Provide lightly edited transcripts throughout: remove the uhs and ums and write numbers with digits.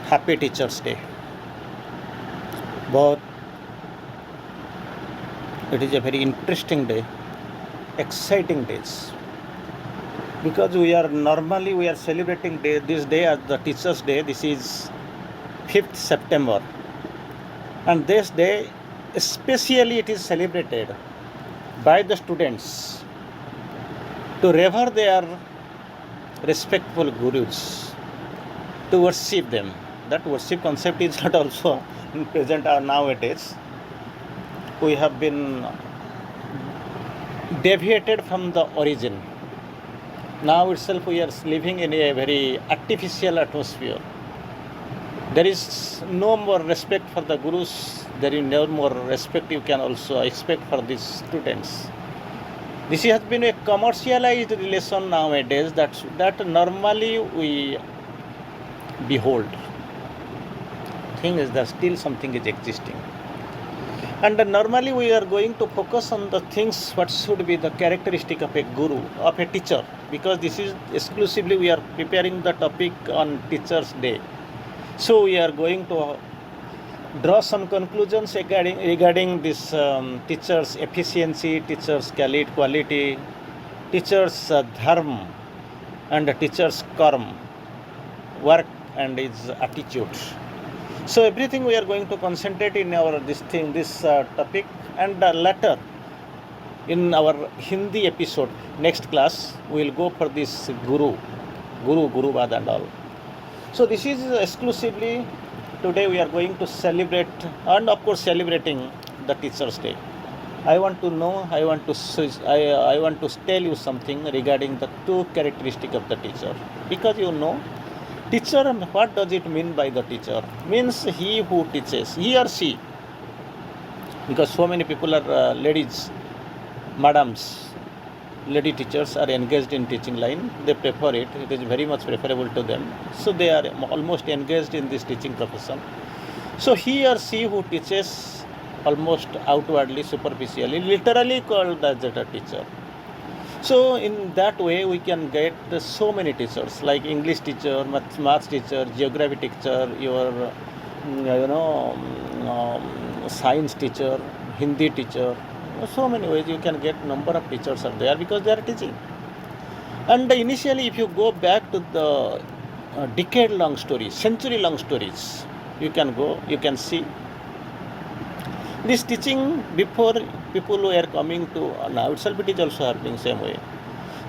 Happy Teachers Day. Both it is a very interesting day, exciting days, because we are celebrating this day as the Teachers Day. This is 5th September, and this day especially it is celebrated by the students to revere their respectful gurus, to worship them. That worship concept is not also present nowadays. We have been deviated from the origin. Now itself we are living in a very artificial atmosphere. There is no more respect for the gurus. There is no more respect you can also expect for these students. This has been a commercialized relation nowadays that normally we behold. Thing is that still something is existing. And normally we are going to focus on the things what should be the characteristic of a guru, of a teacher, because this is exclusively we are preparing the topic on Teachers Day. So we are going to draw some conclusions regarding this teachers' efficiency, teachers' quality, teachers' dharma, and teachers' karma, work and its attitude. So everything we are going to concentrate in our this topic, and later in our Hindi episode, next class, we will go for this Gurubad and all. So this is exclusively today we are going to celebrate, and of course celebrating the Teachers Day. I want to tell you something regarding the two characteristics of the teacher, because teacher, what does it mean by the teacher? Means he who teaches, he or she. Because so many people are ladies, madams, lady teachers are engaged in teaching line. They prefer it. It is very much preferable to them. So they are almost engaged in this teaching profession. So he or she who teaches almost outwardly, superficially, literally called as a teacher. So in that way we can get so many teachers like English teacher, maths teacher, geography teacher, science teacher, Hindi teacher. So many ways you can get number of teachers are there because they are teaching. And initially if you go back to the decade-long stories, century-long stories, you can see this teaching before people who are coming to now itself it is also happening same way.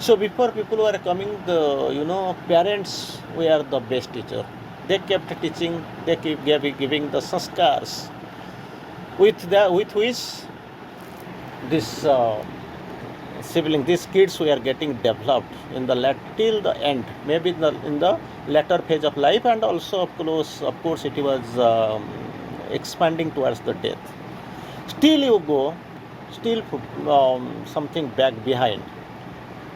So before people who are coming, the parents were the best teacher. They kept teaching, they keep giving the sanskars with which this these kids were getting developed in the till the end, maybe in the latter phase of life, and also of course it was expanding towards the death. Still you go, something back behind.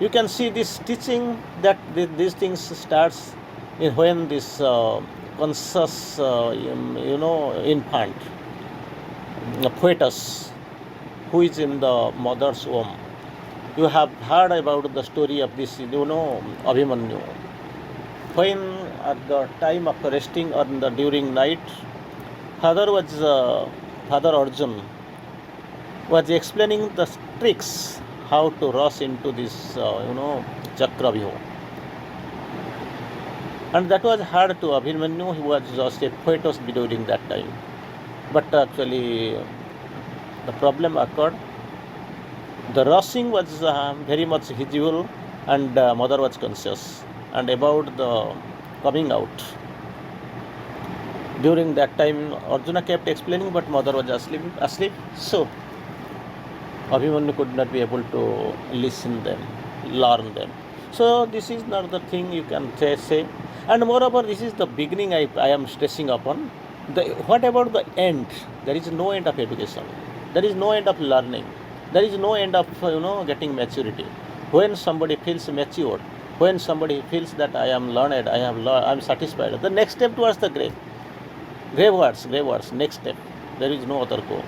You can see this teaching that these things starts when this conscious, infant, fetus, who is in the mother's womb. You have heard about the story of this, Abhimanyu. When at the time of resting during night, Father Arjun was explaining the tricks how to rush into this, Chakravyuha. And that was hard to Abhimanyu. He was just a fetus during that time. But actually, the problem occurred. The rushing was very much visible, and mother was conscious. And about the coming out, during that time, Arjuna kept explaining, but mother was asleep. So Abhimanyu could not be able to learn them. So this is not the thing you can say. And moreover, this is the beginning I am stressing upon. What about the end? There is no end of education. There is no end of learning. There is no end of getting maturity. When somebody feels matured, when somebody feels that I am learned, I am satisfied, the next step towards the grave words, next step. There is no other goal.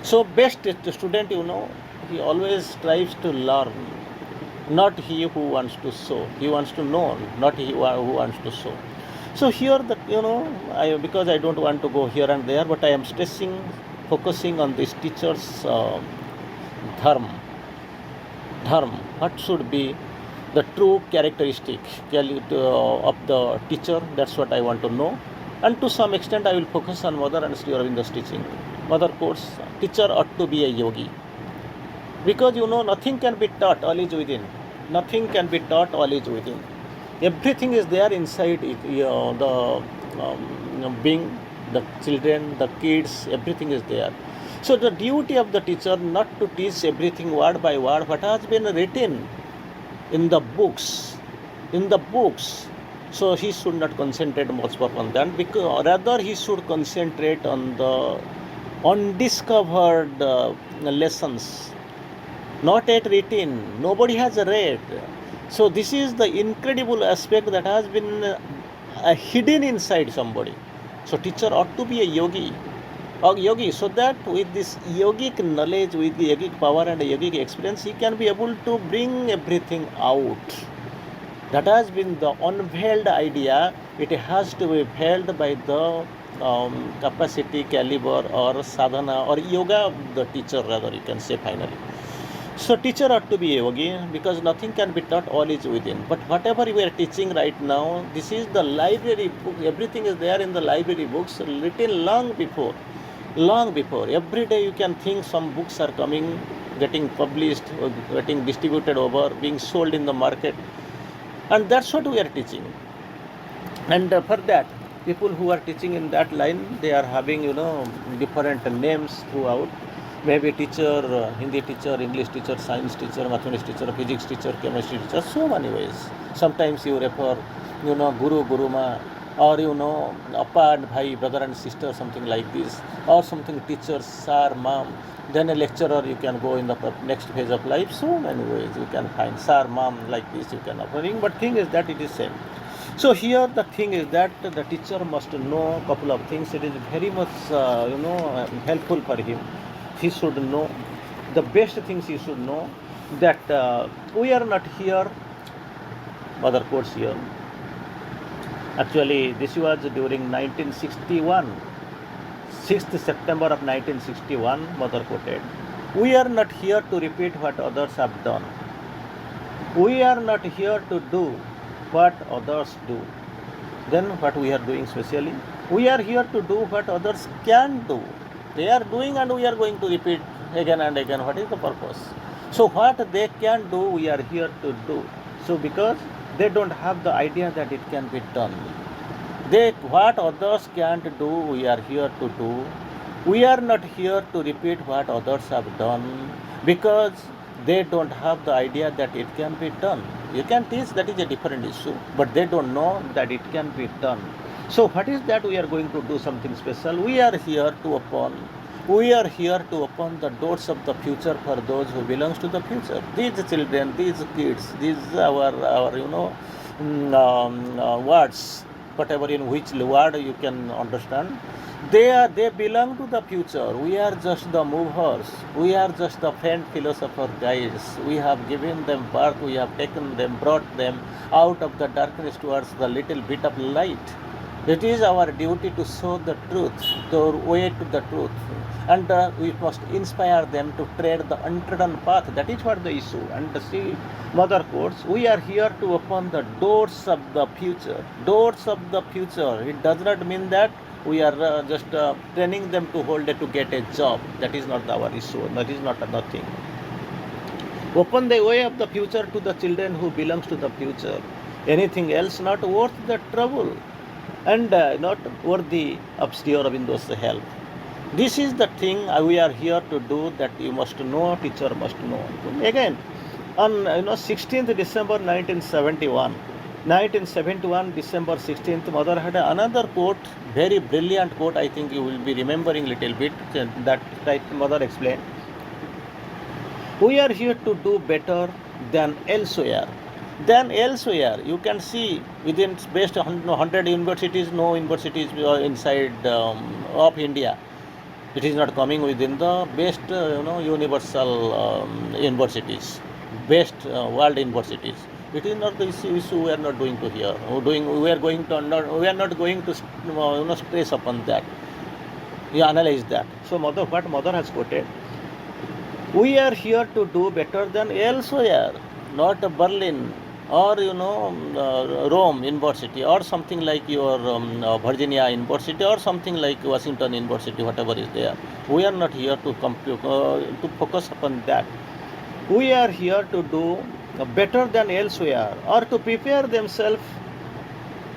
So best student, he always strives to learn. Not he who wants to show. He wants to know, not he who wants to show. So here, because I don't want to go here and there, but I am focusing on this teacher's dharma. Dharma. What should be the true characteristic of the teacher? That's what I want to know. And to some extent, I will focus on Mother and Sri Aurobindo's teaching. Mother quotes, teacher ought to be a yogi. Because nothing can be taught, all is within. Nothing can be taught, all is within. Everything is there inside it. The being, the children, the kids, everything is there. So the duty of the teacher not to teach everything word by word what has been written in the books. So he should not concentrate much upon that, because rather he should concentrate on the undiscovered lessons, not yet written. Nobody has read. So this is the incredible aspect that has been hidden inside somebody. So teacher ought to be a yogi, so that with this yogic knowledge, with the yogic power and yogic experience, he can be able to bring everything out. That has been the unveiled idea. It has to be veiled by the capacity, caliber, or sadhana, or yoga of the teacher, rather, you can say finally. So teacher ought to be a yogi, because nothing can be taught, all is within. But whatever we are teaching right now, this is the library book. Everything is there in the library books, written long before. Every day you can think some books are coming, getting published, or getting distributed over, being sold in the market. And that's what we are teaching. And for that, people who are teaching in that line, they are having, different names throughout. Maybe teacher, Hindi teacher, English teacher, science teacher, mathematics teacher, physics teacher, chemistry teacher, so many ways. Sometimes you refer, Guru, Guruma, or Appa and Bhai, brother and sister, something like this, or something teacher, sir, mom. Then a lecturer, you can go in the next phase of life. So many ways you can find sir, mom, like this you can offer. But thing is that it is same. So here the thing is that the teacher must know a couple of things. It is very much helpful for him. He should know the best things. He should know that we are not here. Mother quotes here. Actually, this was during 1961. 6th September of 1961, Mother quoted, "We are not here to repeat what others have done. We are not here to do what others do." Then what we are doing specially? We are here to do what others can do. They are doing and we are going to repeat again and again. What is the purpose? So what they can do, we are here to do. So because they don't have the idea that it can be done. What others can't do, we are here to do. We are not here to repeat what others have done, because they don't have the idea that it can be done. You can teach, that is a different issue, but they don't know that it can be done. So what is that? We are going to do something special. We are here to open the doors of the future for those who belongs to the future. These children, these kids, these our words, whatever in which word you can understand, they belong to the future. We are just the movers. We are just the faint philosopher guides. We have given them birth. We have taken them, brought them out of the darkness towards the little bit of light. It is our duty to show the truth, the way to the truth, and we must inspire them to tread the untrodden path. That is what the issue. And see, Mother quotes, we are here to open the doors of the future. Doors of the future. It does not mean that we are just training them to get a job. That is not our issue. That is not nothing. Open the way of the future to the children who belongs to the future. Anything else not worth the trouble, and not worthy of Sri Aurobindo's help. This is the thing we are here to do, that you must know, teacher must know. Again, on 16th December 1971, December 16th, Mother had another quote, very brilliant quote. I think you will be remembering little bit. That Mother explained. We are here to do better than elsewhere. You can see within best 100 universities, no universities inside of India. It is not coming within the best universal universities, best world universities. It is not the issue. We are not going to hear. We are going to not. We are not going to stress upon that. You analyze that. So what mother has quoted. We are here to do better than elsewhere, not Berlin or Rome University or something like your Virginia University or something like Washington University, whatever is there. We are not here to to focus upon that. We are here to do better than elsewhere or to prepare themselves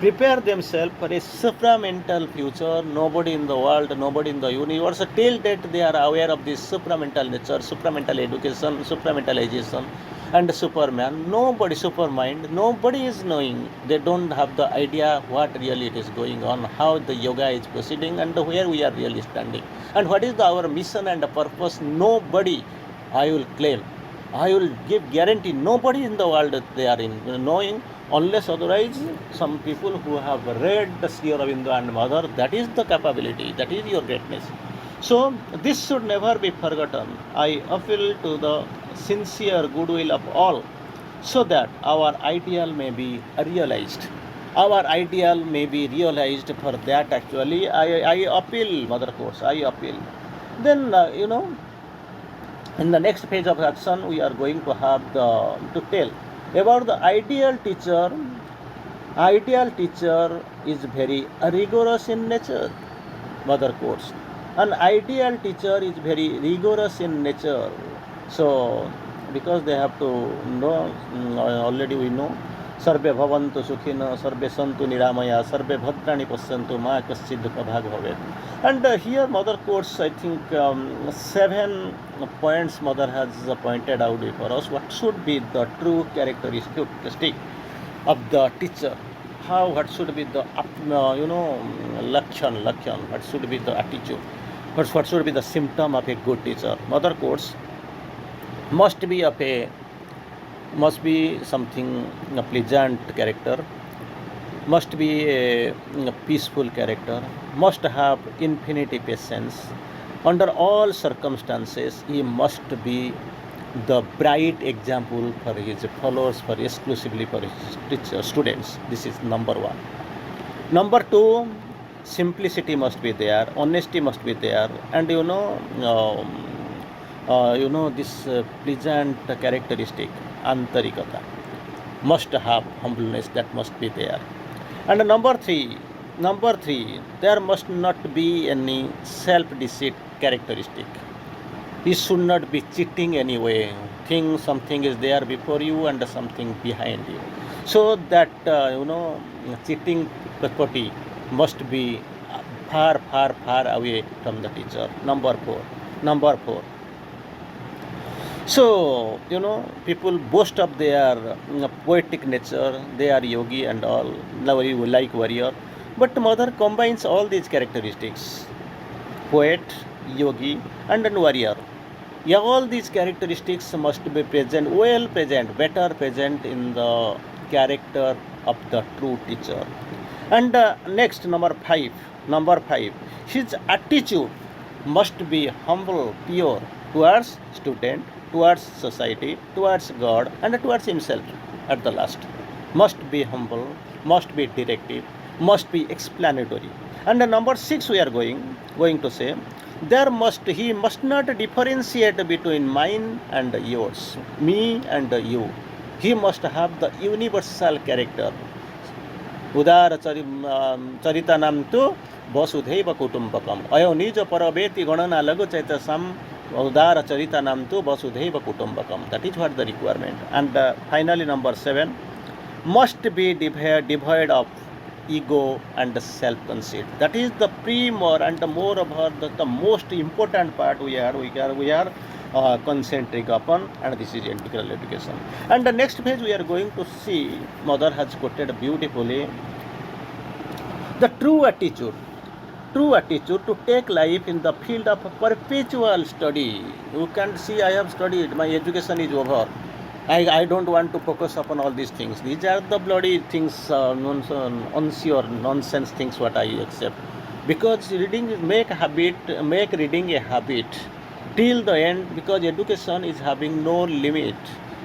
for a supramental future. Nobody in the world, nobody in the universe, till that they are aware of this supramental nature, supramental education, supramentalization, and Superman. Nobody, supermind, nobody is knowing. They don't have the idea what really it is going on, how the yoga is proceeding, and where we are really standing. And what is our mission and purpose? Nobody, I will claim, I will give guarantee, nobody in the world they are in knowing, unless otherwise some people who have read the Sri Aurobindo and Mother, that is the capability, that is your greatness. So this should never be forgotten. I appeal to the sincere goodwill of all, so that our ideal may be realized. Our ideal may be realized. For that actually I appeal, Mother Course, I appeal. Then in the next page of action we are going to have to tell about the ideal teacher. Ideal teacher is very rigorous in nature, Mother Course. An ideal teacher is very rigorous in nature. So because they have to know, already we know, सर्वे भवन्तु सुखिनः, सर्वे सन्तु निरामया, सर्वे भद्राणि पश्यन्तु मा कश्चित् दुःखभाग् भवेत्. And here Mother Course, I think 7 points Mother has pointed out for us. What should be the true characteristic of the teacher? What should be the lakshan, what should be the attitude? What should be the symptom of a good teacher? Mother Course must be something a pleasant character, must be a peaceful character, must have infinity patience. Under all circumstances, he must be the bright example for his followers, exclusively for his students. This is number 1. Number 2, simplicity must be there, honesty must be there, and this pleasant characteristic, antarikata, must have humbleness, that must be there. And number three, there must not be any self-deceit characteristic. He should not be cheating anyway. Think something is there before you and something behind you. So that cheating property must be far away from the teacher. Number four. So, people boast of their poetic nature, they are yogi and all, like warrior. But Mother combines all these characteristics, poet, yogi, and then warrior. Yeah, all these characteristics must be present, better present in the character of the true teacher. And next, number five, his attitude must be humble, pure, towards student, towards society, towards God, and towards himself at the last. Must be humble, must be directive, must be explanatory. And number 6 we are going to say, he must not differentiate between mine and yours, me and you. He must have the universal character. Udara charitanam tu vasudhaiva kutumbakam. Ayo nijo parabeti ganana lagu chaitasam Udara charitanam tu vasudhaiva kutumbakam. That is what the requirement. And finally number 7, must be devoid of ego and self-conceit. That is the primor and the moreover the most important part we are concentric upon, and this is integral education. And the next page we are going to see, Mother has quoted beautifully, the true attitude to take life in the field of perpetual study. You can see I have studied, my education is over. I don't want to focus upon all these things. These are the bloody things, nonsense things what I accept. Because make reading a habit till the end, because education is having no limit.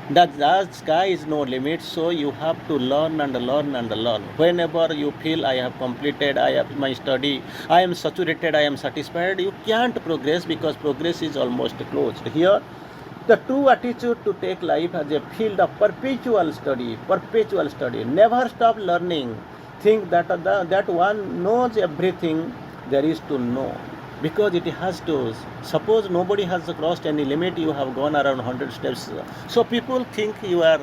The sky is no limit, so you have to learn and learn and learn. Whenever you feel I have completed, I have my study, I am saturated, I am satisfied, you can't progress because progress is almost closed. Here, the true attitude to take life as a field of perpetual study, never stop learning. Think that one knows everything there is to know, because it has to. Suppose nobody has crossed any limit, you have gone around 100 steps. So people think you are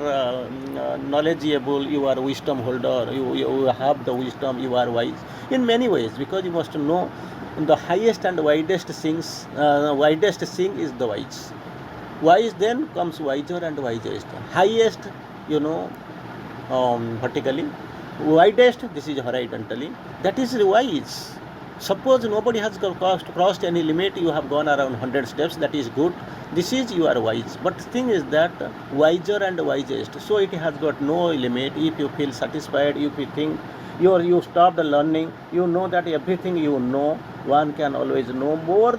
knowledgeable, you are wisdom holder, you have the wisdom, you are wise in many ways, because you must know the highest and widest things. Widest thing is the wise. Wise, then comes wiser and wisest. Highest, you know, vertically. Widest, this is horizontally. That is wise. Suppose nobody has crossed any limit, you have gone around 100 steps, that is good. This is you are wise. But thing is that wiser and wisest. So it has got no limit. If you feel satisfied, if you think you stopped learning, you know that everything you know, one can always know more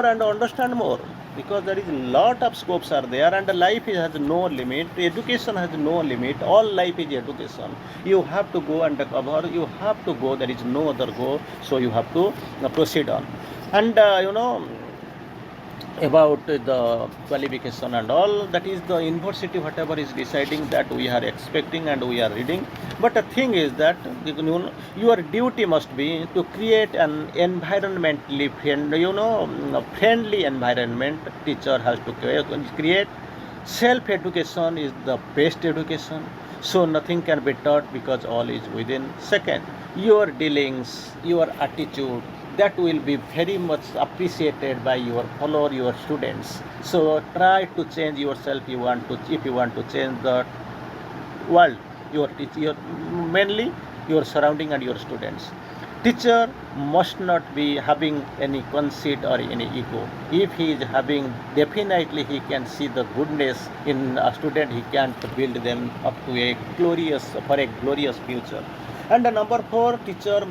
and understand more, because there is a lot of scopes are there, and life has no limit, education has no limit, all life is education. You have to go undercover, you have to go, there is no other go, so you have to proceed on. And about the qualification and all, that is the university whatever is deciding, that we are expecting and we are reading. But the thing is that your duty must be to create an environmentally friendly environment. Teacher has to create. Self education is the best education, so nothing can be taught because all is within. Second, your dealings, your attitude, that will be very much appreciated by your follower, your students. So try to change yourself. If you want to change the world, mainly your surrounding and your students. Teacher must not be having any conceit or any ego. If he is having, definitely he can see the goodness in a student. He can build them up to a glorious future. And number 4, teacher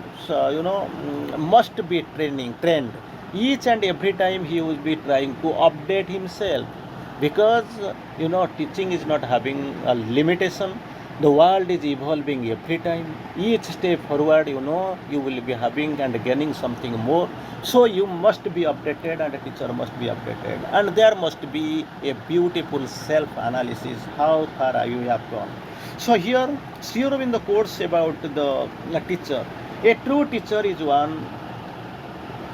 must be trained. Each and every time he will be trying to update himself, because teaching is not having a limitation. The world is evolving every time. Each step forward, you will be having and gaining something more. So you must be updated, and a teacher must be updated. And there must be a beautiful self-analysis. How far you have gone. So here, Sri Aurobindo quotes about the teacher. A true teacher is one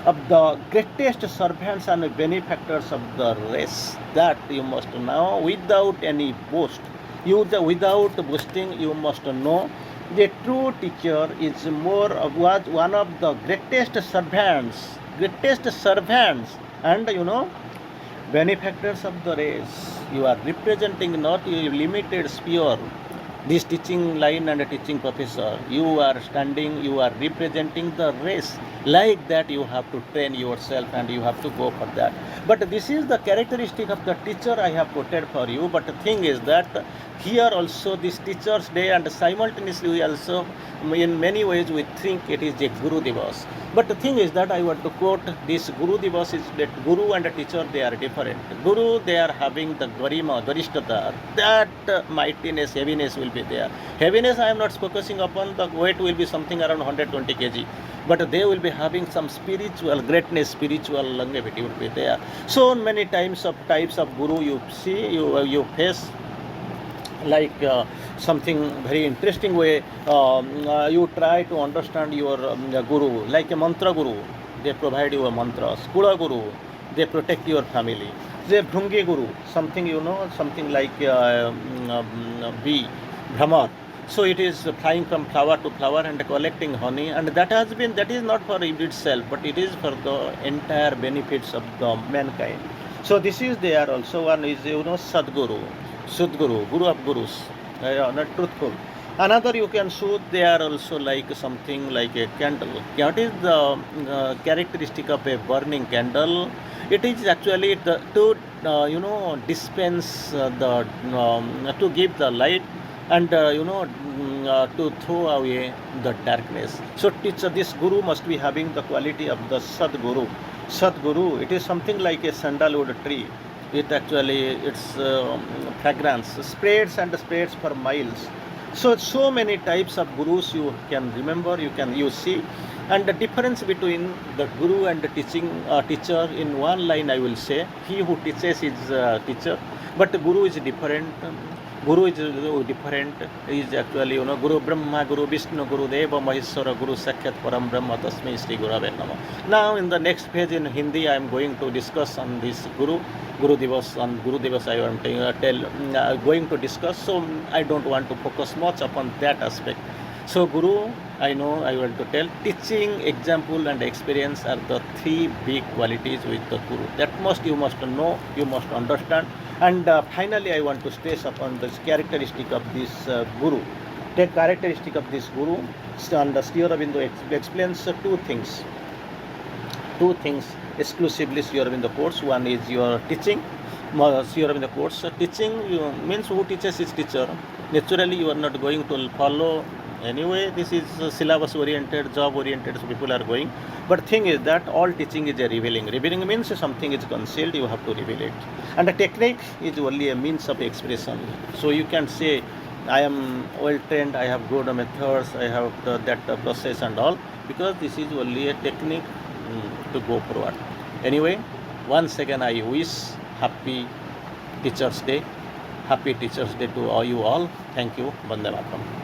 of the greatest servants and benefactors of the race. That you must know without any boast. Without boasting, you must know the true teacher was one of the greatest servants, and benefactors of the race. You are representing not a limited sphere. This teaching line and a teaching professor, you are representing the race. Like that, you have to train yourself and you have to go for that. But this is the characteristic of the teacher I have quoted for you. But the thing is that here also this Teacher's Day, and simultaneously we also, in many ways, we think it is a Guru Divas. But the thing is that I want to quote this Guru Divas is that Guru and a teacher, they are different. Guru, they are having the Garima, Garishtata, that mightiness, heaviness will be there. Heaviness I am not focusing upon, the weight will be something around 120 kg. But they will be having some spiritual greatness, spiritual longevity will be there. So many types of Guru you see, you face, like something very interesting way. You try to understand your Guru, like a mantra Guru. They provide you a mantra. Skula Guru, they protect your family. They Bhrungi Guru, something something like bee, Brahma. So it is flying from flower to flower and collecting honey, and that is not for itself, but it is for the entire benefits of the mankind. So this is there also. One is Sadguru, Sudguru, Guru of Gurus, not truthful. Another you can shoot, they are also like something like a candle. What is the characteristic of a burning candle? It is actually to dispense to give the light, and to throw away the darkness. So this Guru must be having the quality of the Sadguru. Sadguru, it is something like a sandalwood tree. It actually, its fragrance spreads and spreads for miles. So many types of gurus you can remember, you see. And the difference between the guru and the teacher, in one line I will say, he who teaches is teacher, but the guru is different. Guru is different. He is actually, Guru Brahma, Guru Vishnu, Guru Deva Maheshwara, Guru Sakshat Param Brahma, Tasmai Shri Gurave Namah. Now in the next page in Hindi, I am going to discuss on this Guru Divas. On Guru Divas I am going to discuss, so I don't want to focus much upon that aspect. So Guru, I know I want to tell, teaching, example and experience are the three big qualities with the Guru. That you must know, you must understand. And finally, I want to stress upon this characteristic of this Guru. The characteristic of this Guru, and Sri Aurobindo explains two things exclusively Sri Aurobindo quotes. One is your teaching. Sri Aurobindo quotes, teaching means who teaches is teacher. Naturally, you are not going to follow. Anyway, this is syllabus oriented, job oriented, so people are going. But thing is that all teaching is a revealing. Revealing means something is concealed, you have to reveal it. And the technique is only a means of expression. So you can say, I am well trained, I have good methods, I have that process and all, because this is only a technique to go forward. Anyway, once again I wish happy Teachers Day. Happy Teachers Day to all you all. Thank you. Vande Mataram.